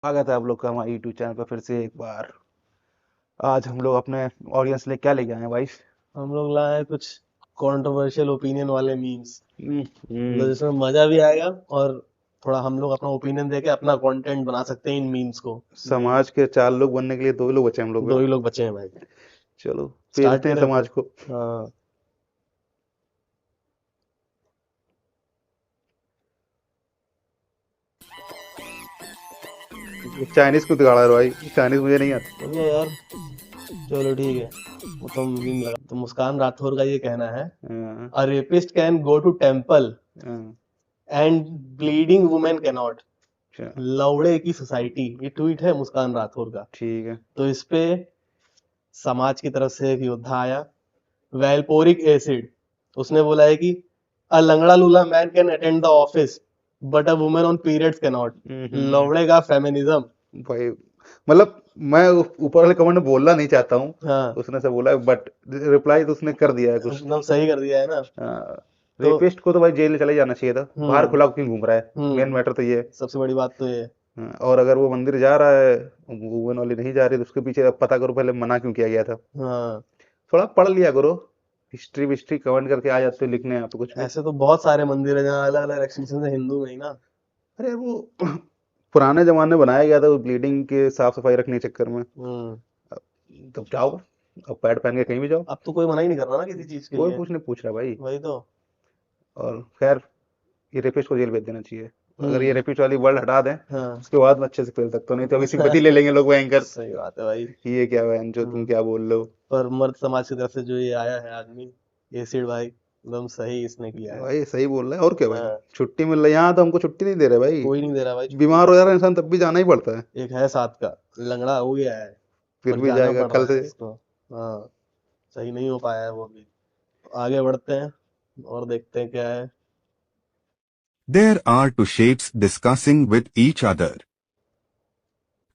स्वागत है आप लोग का हमारे यूट्यूब चैनल पर फिर से एक बार। आज हम लोग अपने ऑडियंस लिए क्या लेके आए हैं भाई? हम लोग लाए हैं कुछ कंट्रोवर्शियल ओपिनियन वाले मीम्स। हम्म, मतलब हम्म, जिसमें मजा भी आएगा और थोड़ा हम लोग अपना ओपिनियन देके अपना कंटेंट बना सकते हैं इन मीम्स को। समाज के 4 लोग बनने के लिए 2 लोग बचे हम लोग दो में। ही लोग बचे हैं भाई। चलो स्टार्ट पेलते हैं करें समाज फिर। को। हाँ। चाइनीज को दिखाड़ा है भाई, चाइनीज मुझे नहीं आता। हो गया यार। चलो ठीक है। वो तो मीम लगा तो मुस्कान राठौर का ये कहना है। हाँ, a rapist can go to temple हाँ, and bleeding women cannot. अच्छा, लौड़े की सोसाइटी, ये ट्वीट है मुस्कान राठौर का। ठीक है। तो इस पे समाज की तरफ से एक योद्धा आया, वैलपोरिक एसिड। उसने बोला है कि अ लंगड़ा लूला man can attend the office but a woman on periods cannot. लौड़े का फेमिनिज्म। भाई मतलब मैं ऊपर वाले कमेंट में बोलना नहीं चाहता हूँ। हाँ, उसने से बोला है बट रिप्लाई तो उसने कर दिया है कुछ। एकदम सही कर दिया है ना। तो रेपिस्ट को तो भाई जेल चले जाना चाहिए था, बाहर हम्म खुला क्यों घूम रहा है? मेन हम्म मैटर तो ये है। सबसे बड़ी बात तो ये है। और अगर वो मंदिर जा रहा है, वुमेन वाली नहीं जा रही, तो उसके पीछे अब पता करो पहले मना क्यों किया गया था। हाँ, थोड़ा पढ़ लिया करो। हिस्ट्री विस्ट्री कमेंट करके आ जाते हो लिखने यहाँ पे कुछ भी। ऐसे तो बहुत सारे मंदिर है जहाँ अलग अलग रेस्ट्रिक्शन है, हिंदू में ही ना। अरे वो पुराने जमाने में बनाया गया था, वो ब्लीडिंग के साफ सफाई रखने के चक्कर में। हम्म अब तब जाओ, अब पैड पहन के कहीं भी जाओ, अब तो कोई मना ही नहीं कर रहा ना किसी चीज के कोई लिए। कुछ नहीं पूछ रहा भाई। वही तो। और खैर, ये रेपिस्ट को जेल भेज देना चाहिए। अगर ये हम्म रेपिस्ट वाली वर्ड हटा दें, हाँ। उसके बाद मैं अच्छे से खेल सकता हूँ, नहीं तो अभी सिंपैथी ले लेंगे लोग भयंकर। सही बात है भाई। ये क्या बहन जो तुम हम्म क्या बोल रहे हो? पर मर्द समाज की तरफ से जो ये आया है आदमी, एसिड भाई, एकदम सही इसने किया है। भाई सही बोल रहा है, और क्या भाई? हाँ, छुट्टी मिल रही है यहाँ तो, हमको छुट्टी नहीं दे रहे भाई। कोई नहीं दे रहा भाई छुट्टी। बीमार हो जा रहा है इंसान तब भी जाना ही पड़ता है। एक है साथ का, लंगड़ा हो गया है, फिर पर भी जाना जाएगा पड़ कल रहा है से। उसको। हाँ, सही नहीं हो पाया है वो भी। आगे बढ़ते हैं और देखते हैं क्या है। There are two shapes discussing with each other.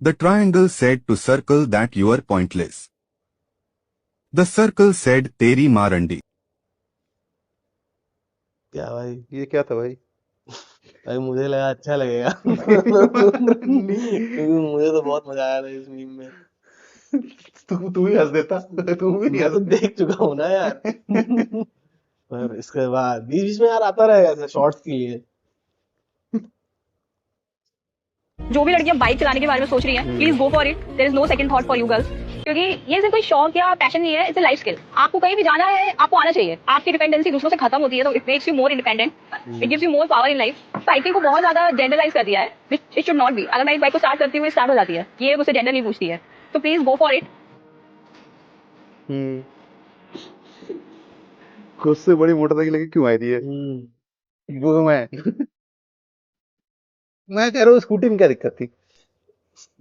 The triangle said to circle that you are pointless. The circle said Teri Marandi. क्या भाई? ये क्या था भाई? भाई मुझे लगा अच्छा लगेगा नहीं, क्योंकि मुझे तो बहुत मजा आया था इस मीम में। तू ही हंस देता, तू भी नहीं मैं तो हंस। देख चुका हूँ ना यार पर इसके बाद बीच बीच में यार आता रहेगा ऐसे शॉर्ट्स के लिए। जो भी लड़कियां बाइक चलाने के बारे में सोच रही हैं, please go for it. There is no second thought for you girls, क्योंकि ये सिर्फ कोई शौक या पैशन नहीं है, इट्स अ लाइफ स्किल। आपको कहीं भी जाना है, आपको आना चाहिए। आपकी डिपेंडेंसी दूसरों से खत्म होती है, तो it makes you more independent, it gives you more power in life. Cycle को बहुत ज्यादा जेंडरलाइज कर दिया है, इट शुड नॉट बी। अगर मैं इस बाइक को स्टार्ट करती हूँ, स्टार्ट हो जाती है, ये मुझसे जेंडर नहीं पूछती है। तो प्लीज गो फॉर इट। हम्म, खुद से बड़ी मोटरसाइकिल लेके क्यों आई थी ये? हम्म वो मैं कह रहा हूँ स्कूटी में क्या दिक्कत थी?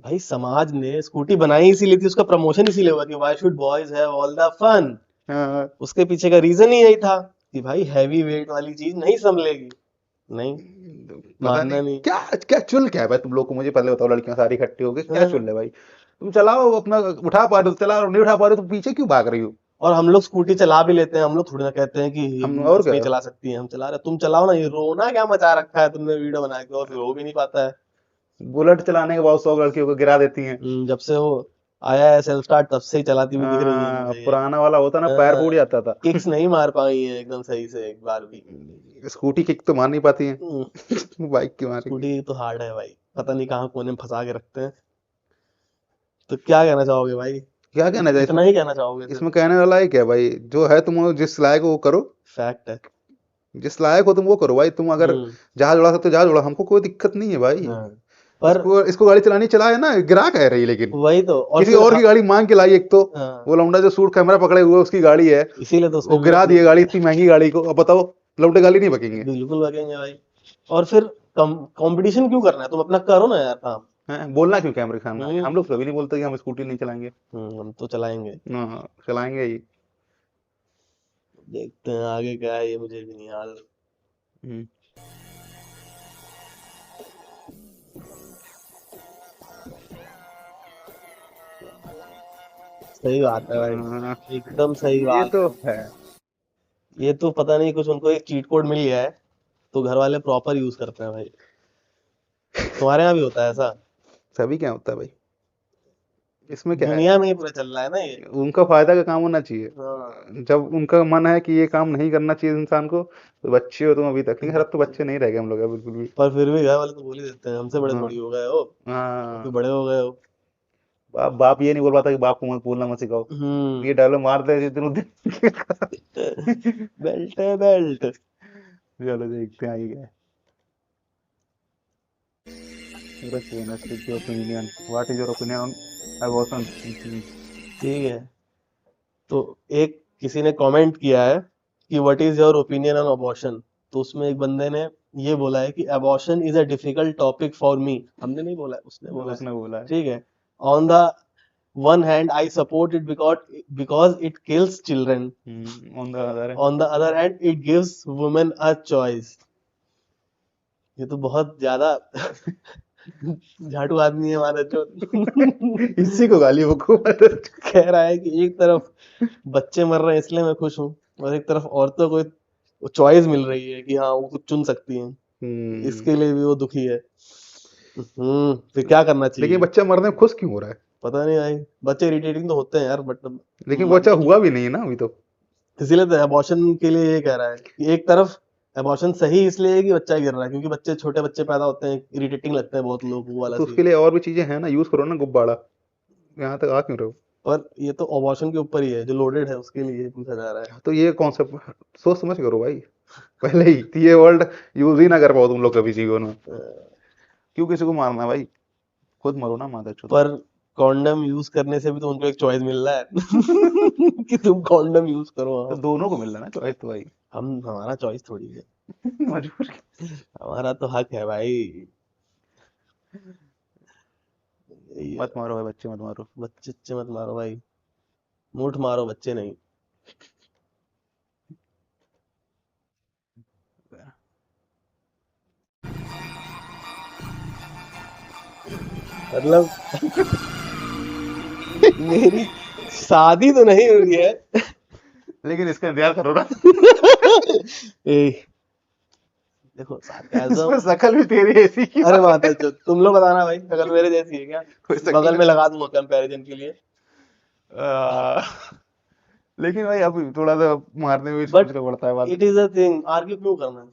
भाई समाज ने स्कूटी बनाई इसीलिए थी, उसका प्रमोशन इसीलिए हुआ कि why should boys have all the fun. हाँ, उसके पीछे का रीजन ही यही था कि भाई हैवी वेट वाली चीज नहीं संभलेगी। नहीं, पता नहीं मानना नहीं। क्या क्या चुल क्या है भाई तुम लोग को, मुझे पहले बताओ। लड़कियां सारी इकट्ठी हो गई, क्या हाँ। चुल है भाई? तुम चलाओ अपना, उठा पा रहे हो तो चला, और नहीं उठा पा रहे हो तो पीछे क्यों भाग रही हो? और हम लोग स्कूटी चला भी लेते हैं, हम लोग थोड़ी ना कहते हैं कि हम और गर्ल्स क्या? नहीं चला सकती हैं। हम चला रहे, तुम चलाओ ना। ये रोना क्या मचा रखा है तुमने वीडियो बना के, और फिर हो भी नहीं पाता है। बुलेट चलाने के बाद 100 लड़कियों को गिरा देती हैं। जब से वो आया है सेल्फ स्टार्ट, तब से ही चलाती हुई दिख रही है मुझे ये। पुराना वाला होता ना, पैर फूट जाता था। किक्स नहीं मार पाई है एकदम सही से एक बार भी। स्कूटी किक तो मार नहीं पाती हैं। हम्म, बाइक की मारेगी। स्कूटी तो हार्ड है भाई, पता नहीं कहाँ कोने में फंसा के रखते हैं। तो क्या कहना चाहोगे भाई? क्या कहना चाहिए इतना इसमें? ही कहना चाहोगे सिर्फ? इसमें कहने वाला है क्या भाई? जो है तुम जिस लायक हो वो करो। फैक्ट है। जिस लायक हो तुम वो करो भाई। तुम अगर हम्म जहाज उड़ा सकते हो जहाज उड़ा, हमको कोई दिक्कत नहीं है भाई। हाँ पर इसको इसको गाड़ी चलानी चलाए ना, गिरा कह रही लेकिन वही तो। और किसी फिर और की गाड़ी मांग के लाई। एक तो हाँ, वो लौंडा जो सूट कैमरा पकड़े हुए है, उसकी गाड़ी है, इसीलिए तो उसने वो वीडियो गिरा शुरू दिए की गाड़ी, है। इतनी महंगी गाड़ी को। अब बताओ, लौंडे गाली नहीं बकेंगे? बिल्कुल लगेंगे भाई। और फिर कंपटीशन क्यों करना है? तुम अपना करो ना यार काम। हैं? बोलना क्यों कैमरे के सामने? हम्म हम लोग कभी नहीं बोलते कि हम स्कूटी नहीं चलाएंगे। हम तो चलाएंगे। हाँ, चलाएंगे ही। देखते हैं आगे क्या है, ये मुझे भी नहीं याद। हम्म, सही बात है भाई, हाँ, एकदम सही ये बात तो है। है। ये तो पता नहीं कुछ उनको एक चीट कोड मिल गया है, तो घर वाले प्रॉपर यूज करते हैं भाई। तुम्हारे यहाँ भी होता है ऐसा? सभी क्या होता है भाई, इसमें क्या है, दुनिया में ही पूरा चल रहा है ना ये। उनका फायदा का काम होना चाहिए। हाँ जब उनका मन है कि ये काम नहीं करना चाहिए इंसान को, तो बच्चे हो तुम अभी तक, लेकिन अब तो बच्चे नहीं रह गए हम लोग अब बिल्कुल भी। पर फिर भी घर वाले तो बोल ही देते हैं, हमसे बड़े हाँ थोड़ी हो गए हो, हाँ, काफी बड़े हो गए हो। बाप ये नहीं बोल पाता कि बाप को मत बोलना मत सिखाओ, हम्म। ये डायलॉग मार दे जिस दिन उस दिन। बेल्ट है बेल्ट। चलो देखते हैं आगे क्या है। Opinion, what is your opinion on abortion? ठीक है, तो एक किसी ने कमेंट किया है कि what is your opinion on abortion, तो उसमें एक बंदे ने ये बोला है कि abortion is a difficult topic for me. हमने नहीं बोला है, उसने बोला है। उसने बोला है। ठीक है, on the one hand I support it because it kills children, on the other on the other hand it gives women a choice. ये तो बहुत ज्यादा झाटू आदमी है हमारा जो इसी को गाली बको। कह रहा है कि एक तरफ बच्चे मर रहे हैं इसलिए मैं खुश हूँ, और एक तरफ औरतों को चॉइस मिल रही है कि हाँ वो कुछ चुन सकती हैं, इसके लिए भी वो दुखी है। फिर क्या करना चाहिए? लेकिन बच्चा मरने में खुश क्यों हो रहा है? पता नहीं भाई, बच्चे इरिटेटिंग तो होते हैं यार, बट लेकिन बच्चा हुआ भी नहीं है ना अभी तो। इसीलिए तो अबॉर्शन के लिए ये कह रहा है कि एक तरफ अबॉर्शन सही इसलिए है कि बच्चा गिर रहा है, क्योंकि बच्चे छोटे बच्चे पैदा होते हैं इरिटेटिंग लगते हैं बहुत लोग, वो वाला तो सीन। उसके लिए और भी चीजें हैं ना, यूज करो ना गुब्बारा, यहाँ तक आ क्यों रहे हो? पर ये तो अबॉर्शन के ऊपर ही है, जो लोडेड है उसके लिए पूछा जा रहा है। तो ये कॉन्सेप्ट सोच समझ करो भाई पहले ही, तो ये वर्ड यूज ही ना कर पाओ तुम लोग कभी जीवन में। क्यों किसी को मारना है भाई, खुद मरो ना माता चोद। पर कॉन्डम यूज करने से भी तो उनको एक चॉइस मिल रहा है कि तुम कॉन्डम यूज करो। तो दोनों को मिल रहा है ना चॉइस तो भाई। हमारा चॉइस थोड़ी है, मजबूर। हमारा तो हक है भाई। यही है। मत मारो भाई, बच्चे मत मारो। बच्चे मत मारो भाई, मूठ मारो, बच्चे नहीं। मतलब मेरी शादी तो नहीं हुई है। लेकिन इसका इंतजार करो ना। ए, देखो इसमें शकल भी तेरी ऐसी की। अरे माता जो तुम लोग बताना भाई, शक्ल मेरे जैसी है क्या? कोई शकल बगल में लगा दूंगा कंपैरिजन के लिए। लेकिन भाई अब थोड़ा सा मारने में भी बट सोचना पड़ता है बात। It is a thing, argue क्यों करना है?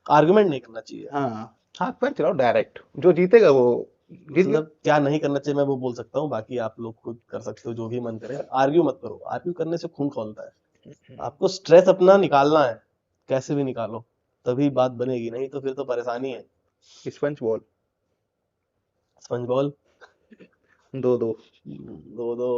आर्गुमेंट नहीं करना चाहिए। हाँ, हाथ पैर चलाओ डायरेक्ट, जो जीतेगा वो जीत गया। मतलब क्या नहीं करना चाहिए मैं वो बोल सकता हूँ, बाकी आप लोग खुद कर सकते हो जो भी मन करे। आर्ग्यू मत करो, आर्ग्यू करने से खून खौलता है। आपको स्ट्रेस अपना निकालना है, कैसे भी निकालो, तभी बात बनेगी, नहीं तो फिर तो परेशानी है। स्पंज बॉल स्पंज बॉल दो दो दो दो।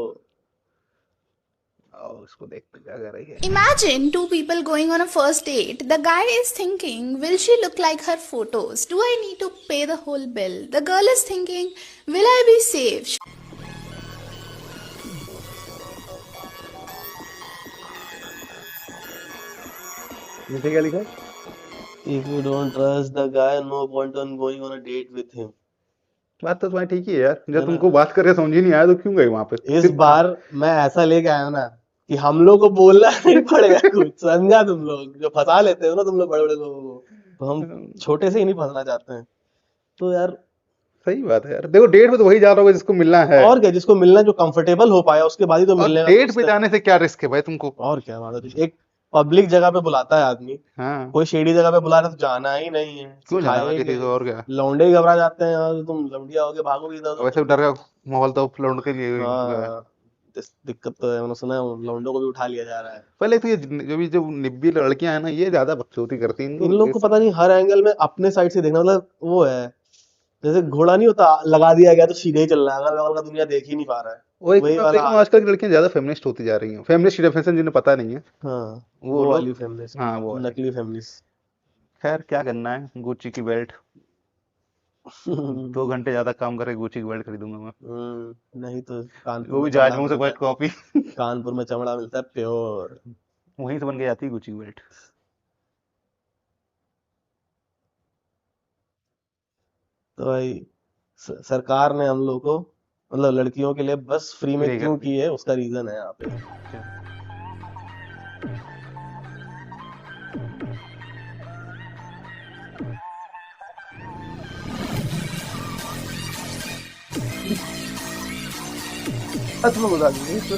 आओ इसको देखते क्या कर रही है। Imagine two people going on a first date. The guy is thinking, will she look like her photos? Do I need to pay the whole bill? The girl is thinking, will I be safe? नीचे क्या लिखा है? If you don't trust the guy, no point on going on a date with him. बात तो तुम्हारी ठीक ही है यार, है जब ना? तुमको बात करके समझ ही नहीं आया तो क्यों गए वहां पे? इस बार मैं ऐसा लेके आया हूं ना कि हम लोग को बोलना नहीं पड़ेगा कुछ, समझा? तुम लोग जो फंसा लेते हो ना, तुम लोग बड़े बड़े लोगों को, तो हम छोटे से ही नहीं फंसना चाहते हैं। तो यार सही बात है यार, देखो डेट पे तो वही जा रहा होगा जिसको मिलना है। और क्या, जिसको मिलना, जो कंफर्टेबल हो पाया उसके बाद ही तो और मिलने का डेट पे सोचते हैं। जाने से क्या रिस्क है भाई तुमको? और क्या मतलब, एक पब्लिक जगह पे बुलाता है आदमी, हाँ, कोई शेडी जगह पे बुला रहा है तो जाना ही नहीं है, क्यों जाना सिखाएंगे। किसी को, और क्या? लौंडे ही घबरा जाते हैं यार, तुम लौंडिया होगे भागोगे इधर उधर। वैसे डर का माहौल तो लौंड के लिए ही है। हाँ, दिक्कत तो है, मैंने सुना है लौंडों को भी उठा लिया जा रहा है। पहले तो ये जो निब्बी लड़कियां हैं ना, ये ज्यादा बकचोदी करती हैं। इन लोग को पता नहीं, हर एंगल में अपने साइड से देखना, मतलब वो है जैसे घोड़ा नहीं होता, लगा दिया गया तो सीधे ही चल रहा है, अगल बगल का दुनिया देख ही नहीं पा रहा है। वही वही तो वाला देखो, हाल। आजकल की लड़कियां ज्यादा फेमिनिस्ट होती जा रही हैं। फेमिनिस्ट की डेफिनेशन जिन्हें पता नहीं है, हाँ, वो वो लोग- वाली फेमिनिस्ट, हाँ वो वाली। नकली फेमिनिस्ट। खैर क्या करना है, गुच्ची की बेल्ट 2 घंटे ज्यादा काम करे, गुच्ची की बेल्ट खरीदूंगा मैं। नहीं तो कानपुर वो भी में चमड़ा जाजमऊ से मिलता व्हाइट कॉपी। है, कानपुर में चमड़ा मिलता है प्योर। वहीं से बन के जाती है गुच्ची की बेल्ट। तो भाई सरकार ने हम लोग को, मतलब लड़कियों के लिए बस फ्री में फ्री क्यों कर की है, उसका रीजन है यहाँ पे। सच में मजाक नहीं तो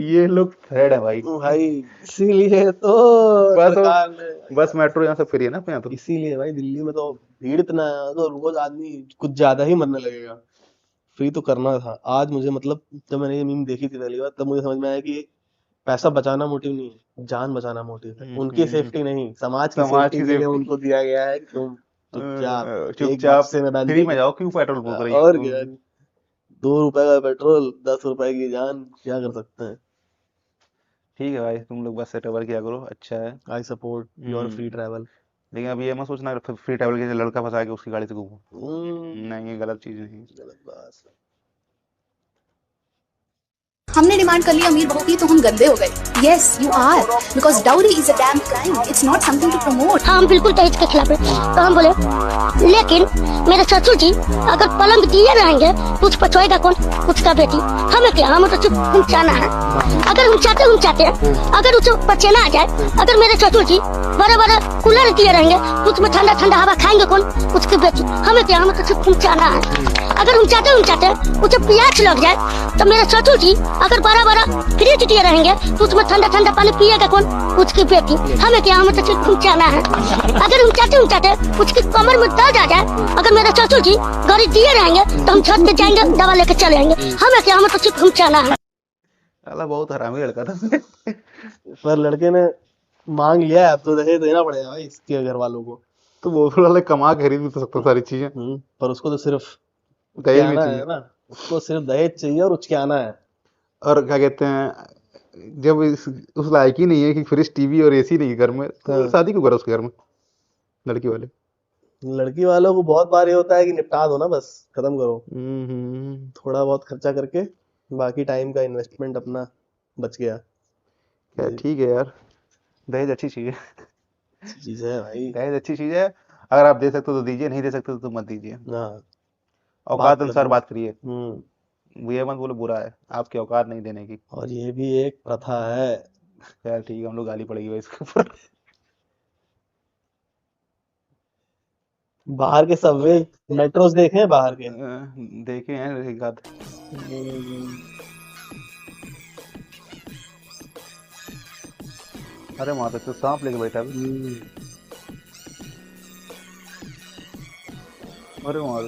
ये लोग थ्रेड है भाई। भाई इसीलिए तो बस सरकार ने बस मेट्रो यहाँ से फ्री है ना अपने यहाँ तो। इसीलिए भाई दिल्ली में तो भीड़ इतना है तो रोज आदमी कुछ ज्यादा ही मरने लगेगा। फ्री तो करना था। आज मुझे मतलब जब मैंने ये मीम देखी थी पहली बार तब मुझे समझ में आया कि पैसा बचाना मोटिव नहीं है, जान बचाना मोटिव है। उनकी सेफ्टी नहीं, समाज की समाज सेफ्टी की के लिए सेफ्टी। उनको दिया गया है कि तुम चुपचाप एक चुपचाप बक्से में बंद फ्री में हो। जाओ, क्यों पेट्रोल फूक रही और हो क्या, 2 रुपए का पेट्रोल 10 रुपए की जान, क्या कर सकते हैं। ठीक है भाई, तुम लोग बस से ट्रेवल किया करो, अच्छा है। I support your free travel. लेकिन अभी ये मत सोचना फ्री ट्रैवल के लिए लड़का फंसा के उसकी गाड़ी से घूमो, नहीं ये गलत चीज नहीं। गलत बात। हमने डिमांड कर ली अमीर बहू की तो हम गंदे हो गए। Yes you are, because dowry is a damn crime, it's not something to promote. हम बिल्कुल दहेज के खिलाफ है। तो हम बोले लेकिन मेरे ससुर जी अगर पलंग दिए रहेंगे तो उस पर सोएगा कौन? उसका बेटी। हमें क्या, हमें तो सिर्फ हुमचाना है। अगर हम चाहते हैं अगर उसे पचेना आ जाए, अगर मेरे ससुर जी बड़े बड़े कूलर दिए रहेंगे तो उसमें ठंडा ठंडा हवा खाएंगे कौन? उसकी बेटी। हमें क्या, हमें तो सिर्फ हुमचाना है। अगर हम चाहते हैं उसे प्यास लग जाए तो मेरे ससुर जी अगर बड़ा बड़ा फ्रिज दिए रहेंगे तो उसमें ठंडा ठंडा पानी पिएगा कौन? उसकी बेटी। हमें क्या, हमें तो सिर्फ हुमचाना है। अगर हम चाहते उसकी कमर में दर्द आ जाए, अगर मेरे ससुर जी गाड़ी दिए रहेंगे तो हम छत पे जाएंगे, दवा लेके चले आएंगे। हमें क्या, हमें तो सिर्फ हुमचाना है। साला बहुत हरामी लड़का था। पर लड़के ने मांग लिया है, अब तो दहेज देना पड़ेगा भाई इसके घर वालों को। तो वो वाले कमा के खरीद भी तो सकता सारी चीजें, पर उसको तो सिर्फ दहेज भी उचकियाना चाहिए। है ना, उसको सिर्फ दहेज चाहिए और उचकियाना है। और क्या कहते हैं, जब उस लायक ही नहीं है कि फ्रिज टीवी और एसी नहीं घर में, तो शादी क्यों करा उसके घर में लड़की वाले। लड़की वालों को बहुत बार ये होता है कि निपटा दो ना, बस खत्म करो। थोड़ा बहुत खर्चा करके बाकी टाइम का इन्वेस्टमेंट अपना बच गया। क्या ठीक है यार, दहेज अच्छी चीज है। चीज है भाई। दहेज अच्छी चीज है, अगर आप दे सकते हो तो दीजिए, नहीं दे सकते तो मत दीजिए। हाँ, औकात अनुसार बात करिए, हम्म। ये मत बोलो बुरा है, आपकी औकात नहीं देने की। और ये भी एक प्रथा है। यार ठीक है, हम लोग गाली पड़ेगी भाई इसके ऊपर। बाहर के सबवे मेट्रोस देखे हैं बाहर के? देखे हैं एक आध। अरे वहां तो सांप लेके बैठा है। अरे वहां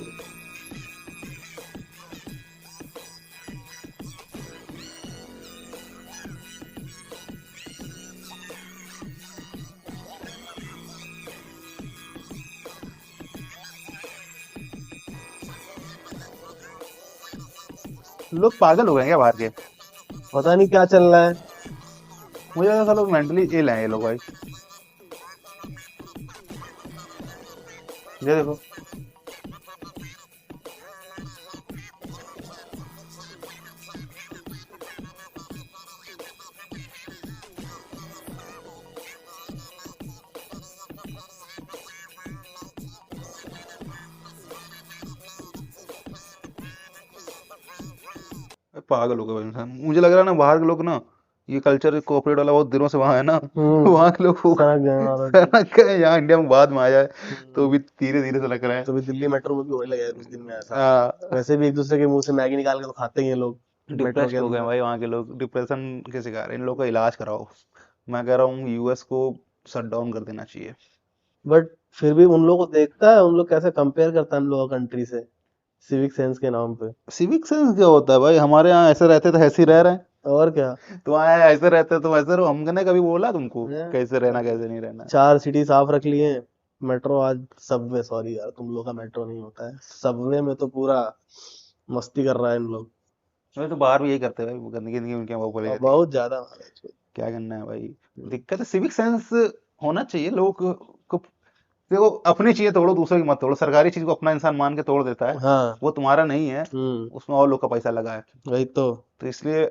लोग पागल हो गए हैं क्या बाहर के? पता नहीं क्या चल रहा है। मुझे लगा लोग मेंटली इल हैं ये लोग भाई। ये देखो, पागल हो गए भाई इंसान। मुझे लग रहा है ना बाहर के लोग ना, ये कल्चर कोऑपरेट वाला बहुत दिनों से वहां है ना, वहां के लोग सनक गए, यहाँ इंडिया में बाद में आया है तो भी धीरे धीरे सनक रहे हैं। तो भी दिल्ली मेट्रो में भी होने लगा है कुछ दिन में ऐसा। हाँ, वैसे भी एक दूसरे के मुंह से मैगी निकाल के तो खाते ही हैं लोग मेट्रो डिप्रेस्ड के हो गए अंदर। भाई वहाँ के लोग, डिप्रेशन के शिकार हैं। इन लोगों का इलाज कराओ। मैं कह रहा हूँ यूएस को शट डाउन कर देना चाहिए। बट फिर भी उन लोगों को देखता है, उन लोग कैसे कंपेयर करता है हम लोग कंट्री से सिविक सेंस के नाम पे। सिविक सेंस क्या होता है भाई? हमारे यहाँ ऐसे रहते तो ऐसे ही रह रहे हैं, और क्या, तो वहाँ ऐसे रहते तो वैसे रहो। हमने कभी बोला तुमको हैं? कैसे रहना कैसे नहीं रहना? 4 सिटी साफ रख लिए हैं। मेट्रो आज सबवे, सॉरी यार तुम लोग का मेट्रो नहीं होता है, सबवे में तो पूरा मस्ती कर रहा है इन लोग। वैसे तो बाहर भी यही करते हैं भाई, गंदगी गंदगी उनके यहाँ वो बोले और जाती है। बहुत ज्यादा क्या करना है भाई? दिक्कत है, सिविक सेंस होना चाहिए लोग को। देखो, अपनी चीजें तोड़ो, दूसरों की मत तोड़ो। सरकारी चीज को अपना इंसान मान के तोड़ देता है, हाँ। वो तुम्हारा नहीं है, उसमें और लोग का पैसा लगा है। वही तो। तो इसलिए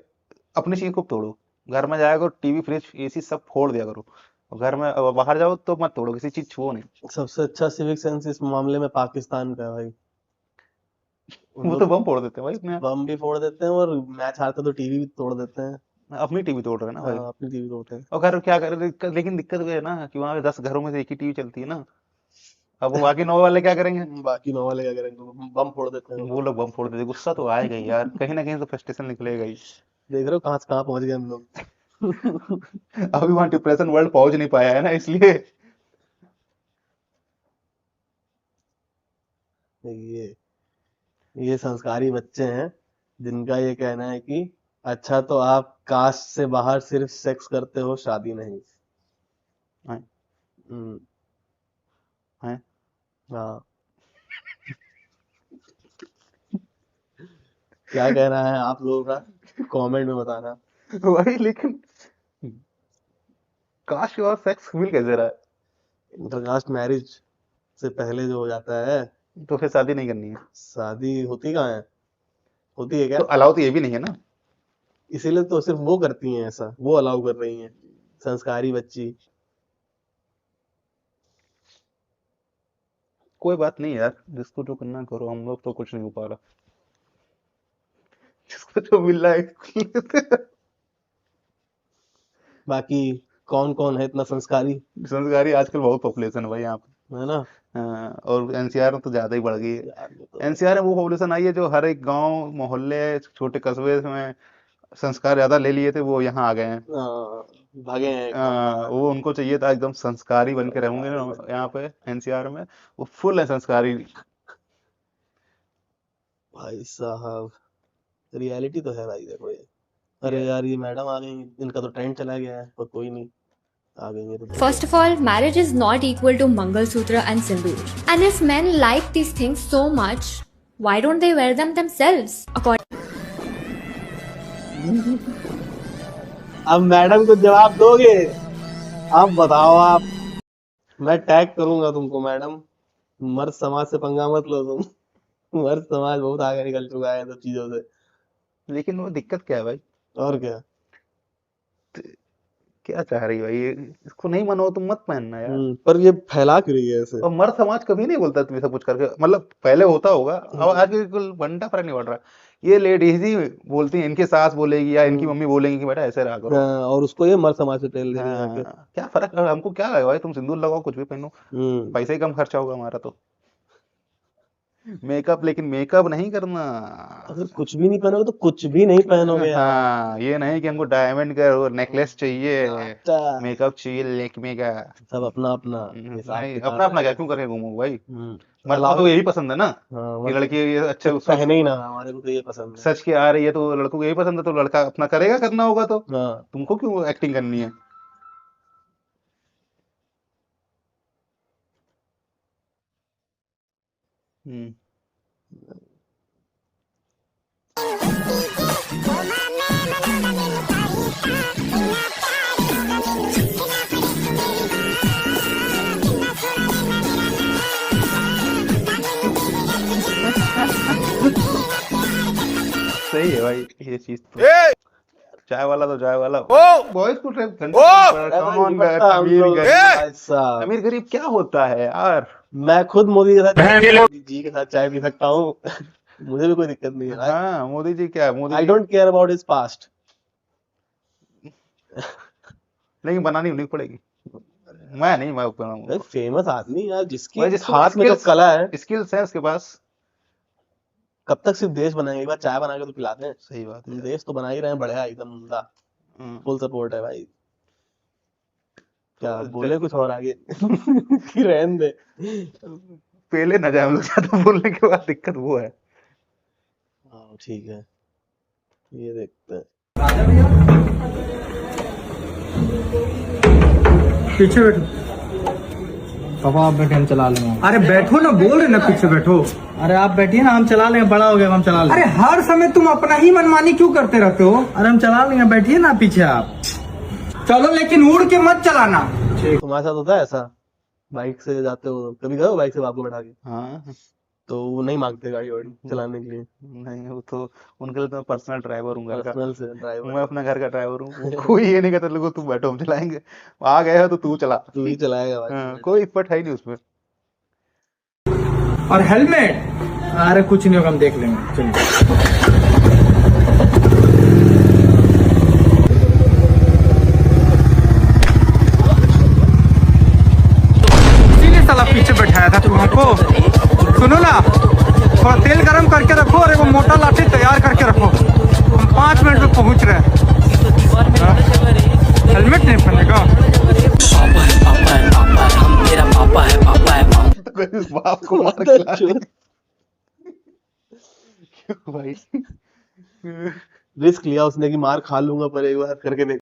अपनी चीज को तोड़ो। घर में जाएगा टीवी फ्रिज एसी सब फोड़ दिया करो, और घर में बाहर जाओ तो मत तोड़ो, किसी चीज छुओ नहीं। सबसे अच्छा सिविक सेंस इस मामले में पाकिस्तान का है भाई। वो तो बम फोड़ देते हैं भाई अपने यहाँ। बम भी फोड़ देते हैं और मैच हारते तो टीवी भी तोड़ देते हैं। अपनी टीवी तोड़ रहे हैं ना भाई। हाँ, अपनी टीवी तोड़ते हैं। और घर क्या करे, लेकिन दिक्कत ये है ना कि वहाँ पे 10 घरों में से एक ही टीवी चलती है ना। अब वो बाकी 9 वाले क्या करेंगे? बाकी 9 वाले क्या करेंगे? बम फोड़ देते हैं। वो लोग बम फोड़ देते, गुस्सा तो आएगा ही यार, कहीं ना कहीं तो फ्रस्ट्रेशन निकलेगा ही। देख रहे हो कहाँ से कहाँ पहुंच गए हम लोग। अभी वहां डिप्रेशन वर्ल्ड पहुंच नहीं पाया है ना, इसलिए। ये संस्कारी बच्चे हैं जिनका ये कहना है कि अच्छा तो आप कास्ट से बाहर सिर्फ सेक्स करते हो, शादी नहीं। हैं? हम्म, हैं? हाँ। क्या कहना है आप लोगों का, कमेंट में बताना। वही, लेकिन काश और सेक्स मिल कैसे रहा है? इंटरकास्ट मैरिज से पहले जो हो जाता है, तो फिर शादी नहीं करनी है शादी होती कहाँ है? होती है क्या? तो अलाउ तो ये भी नहीं है ना। इसीलिए तो सिर्फ वो करती हैं ऐसा, वो अलाउ कर रही हैं, संस्कारी बच्ची। कोई बात नहीं यार, जिसको जो करना करो, हम लोग तो कुछ नहीं हो पा रहा। जिसको जो मिल रहा है। बाकी कौन कौन है इतना संस्कारी, संस्कारी आजकल बहुत पॉपुलेशन है भाई यहाँ पे। है ना? हाँ, और एनसीआर में तो ज्यादा ही बढ़ गई है। यार ये तो एनसीआर में वो पॉपुलेशन आई है जो हर एक गांव मोहल्ले छोटे कस्बे में संस्कार ज्यादा ले लिए थे, वो यहाँ आ गए हैं। भागे हैं एकदम। वो उनको चाहिए था एकदम संस्कारी बन के रहूंगे ना यहाँ पे एनसीआर में, वो फुल है संस्कारी। भाई साहब रियलिटी तो है भाई, देखो ये। अरे यार ये मैडम आ गई, इनका तो ट्रेंड चला गया है, पर कोई नहीं, आ गई है तो। First of all, marriage is not equal to Mangalsutra and Sindoor. And if men like these things so much, why don't they wear them themselves? अब मैडम को जवाब दोगे? अब बताओ आप। मैं टैग करूंगा तुमको मैडम। मर्द समाज से पंगा मत लो तुम। मर्द समाज बहुत आगे निकल चुका है इन सब चीजों से। लेकिन वो दिक्कत क्या है भाई? और क्या? क्या चाह रही है भाई ये? इसको नहीं मानो तो मत पहनना यार। पर ये फैला क्यों रही है ऐसे? और मर्द समाज कभी नहीं बोलता तुम्हें सब कुछ करके, मतलब पहले होता होगा, अब आज बिल्कुल घंटा फर्क नहीं पड़ रहा। ये लेडीज ही बोलती हैं, इनकी सास बोलेगी या इनकी मम्मी बोलेंगी कि बेटा ऐसे रहा करो। और उसको ये मर्द समाज से टेल दे रही है आके। क्या फर्क, हमको क्या है भाई, तुम सिंदूर लगाओ कुछ भी पहनो, पैसे ही कम खर्चा होगा हमारा तो। मेकअप, लेकिन मेकअप नहीं करना। अगर कुछ भी नहीं पहनोगे तो कुछ भी नहीं पहनोगे यार। हाँ, ये नहीं कि हमको डायमंड का नेकलेस चाहिए, अच्छा, मेकअप चाहिए लेक्मे का। सब अपना अपना हिसाब नहीं, किताब अपना अपना है। क्या क्यों करके घूमो भाई? हम्म, मर्दों को यही पसंद है ना हाँ, कि लड़की ये अच्छे पहने ही ना, हमारे को तो ये पसंद है। सच के आ रही है तो लड़कों को यही पसंद है, तो लड़का अपना करेगा, करना होगा तो हाँ, तुमको क्यों एक्टिंग करनी है? हम्म। सही है भाई ये चीज तो। चाय वाला तो चाय वाला, बॉयज को अमीर गरीब क्या होता है यार? मैं खुद मोदी के साथ जी के साथ चाय पी सकता हूँ। मुझे भी कोई दिक्कत नहीं है। हाँ, मोदी जी क्या, Modi I don't care about his past. लेकिन बनानी उन्हीं को पड़ेगी। मैं नहीं, मैं बनाऊंगा। फेमस आदमी यार, जिसके भाई जिसको हाथ में जो skills- कला है, स्किल्स है उसके पास। कब तक सिर्फ देश बनाएंगे? एक बार चाय बना के तो पिलाते हैं। सही बात है। देश तो बना ही रहे हैं, बढ़िया एकदम उम्दा। फुल सपोर्ट है भाई। क्या बोले कुछ और आगे? कि रहने दे। पहले न जाए हम लोग ज्यादा बोलने के बाद, दिक्कत वो है। हाँ ठीक है, ये देखते हैं। पीछे बैठो पापा, आप बैठे हम चला लेंगे। अरे बैठो ना, बोल रहे ना पीछे बैठो। अरे आप बैठिए ना, हम चला लेंगे, बड़ा हो गया हम चला लेंगे। अरे हर समय तुम अपना ही मनमानी क्यों करते रहते हो? अरे हम चला लेंगे, बैठिए ना पीछे आप। चलो लेकिन उड़ के मत चलाना। तुम्हारे साथ होता है ऐसा? बाइक से जाते हो, कभी गए हो बाइक से बाप को बैठा के? हाँ, तो वो नहीं मांगते गाड़ी वाड़ी चलाने के लिए? नहीं, वो तो उनके लिए तो पर्सनल ड्राइवर हूँ घर का। पर्सनल से ड्राइवर मैं अपना घर का ड्राइवर हूँ। कोई ये नहीं कहता लोगो तुम बैठो हम चलाएंगे, आ गए हो तो तू चला। तू ही चलाएगा भाई। हाँ, कोई इफर्ट है ही नहीं उसमें। और हेलमेट, अरे कुछ नहीं होगा, हम देख लेंगे। चलिए इसीलिए साला पीछे बैठाया था। रखो, सुनो ना, थोड़ा तेल गरम करके रखो और वो मोटा लाठी तैयार करके रखो, हम 5 मिनट में पहुंच रहे हैं। हेलमेट नहीं पहनेगा? बाप को मार खिला दे। भाई रिस्क लिया उसने कि मार खा लूंगा, पर एक बार करके देख।